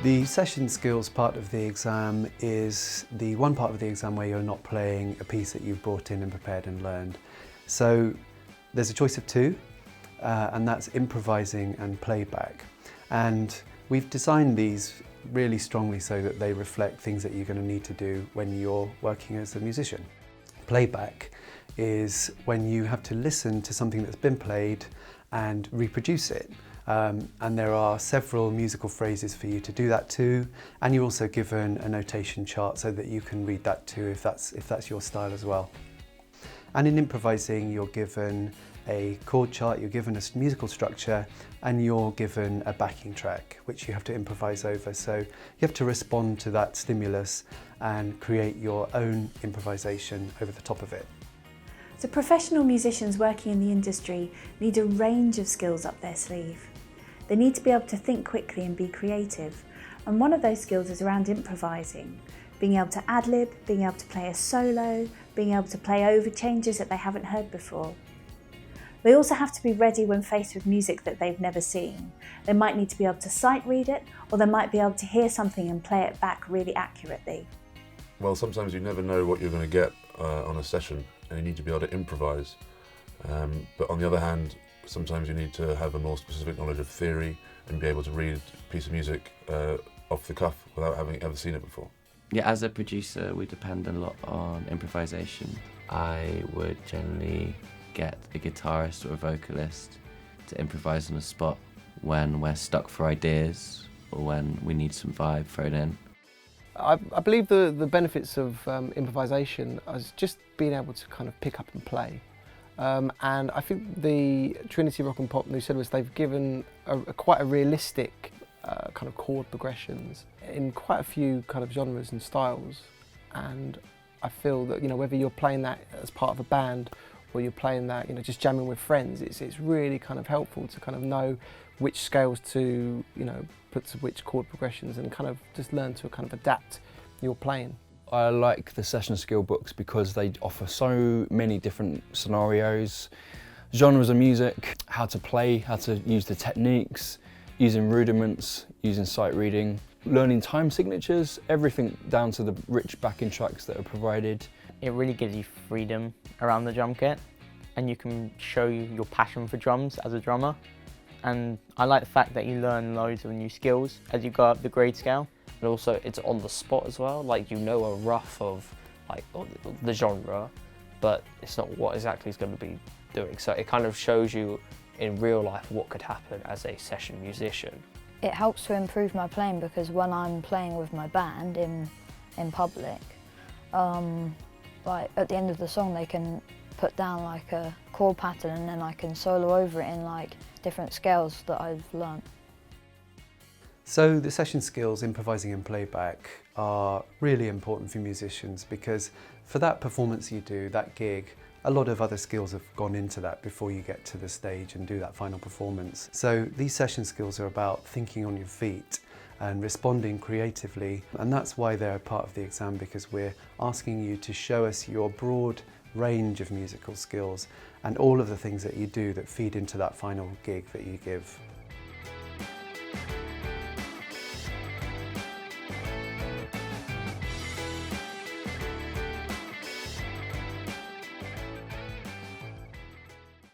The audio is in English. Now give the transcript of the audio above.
The session skills part of the exam is the one part of the exam where you're not playing a piece that you've brought in and prepared and learned. So there's a choice of two, and that's improvising and playback. And we've designed these really strongly so that they reflect things that you're going to need to do when you're working as a musician. Playback is when you have to listen to something that's been played and reproduce it. And there are several musical phrases for you to do that to, and you're also given a notation chart so that you can read that too if that's your style as well. And in improvising, you're given a chord chart, you're given a musical structure, and you're given a backing track which you have to improvise over. So you have to respond to that stimulus and create your own improvisation over the top of it. So professional musicians working in the industry need a range of skills up their sleeve. They need to be able to think quickly and be creative. And one of those skills is around improvising, being able to ad-lib, being able to play a solo, being able to play over changes that they haven't heard before. They also have to be ready when faced with music that they've never seen. They might need to be able to sight read it, or they might be able to hear something and play it back really accurately. Well, sometimes you never know what you're going to get on a session, and you need to be able to improvise. But on the other hand, sometimes you need to have a more specific knowledge of theory and be able to read a piece of music off the cuff without having ever seen it before. Yeah, as a producer, we depend a lot on improvisation. I would generally get a guitarist or a vocalist to improvise on the spot when we're stuck for ideas or when we need some vibe thrown in. I believe the benefits of improvisation is just being able to kind of pick up and play. And I think the Trinity Rock and Pop New Syllabus, they've given quite a realistic kind of chord progressions in quite a few kind of genres and styles. And I feel that, you know, whether you're playing that as part of a band or you're playing that, you know, just jamming with friends, it's really kind of helpful to kind of know which scales to, you know, put to which chord progressions and kind of just learn to kind of adapt your playing. I like the session skill books because they offer so many different scenarios, genres of music, how to play, how to use the techniques, using rudiments, using sight reading, learning time signatures, everything down to the rich backing tracks that are provided. It really gives you freedom around the drum kit, and you can show your passion for drums as a drummer. And I like the fact that you learn loads of new skills as you go up the grade scale. And also it's on the spot as well, like you know a rough of like the genre, but it's not what exactly it's going to be doing. So it kind of shows you in real life what could happen as a session musician. It helps to improve my playing because when I'm playing with my band in public, like at the end of the song they can put down like a chord pattern and then I can solo over it in like different scales that I've learnt. So the session skills, improvising and playback, are really important for musicians because for that performance you do, that gig, a lot of other skills have gone into that before you get to the stage and do that final performance. So these session skills are about thinking on your feet and responding creatively, and that's why they're a part of the exam, because we're asking you to show us your broad range of musical skills and all of the things that you do that feed into that final gig that you give.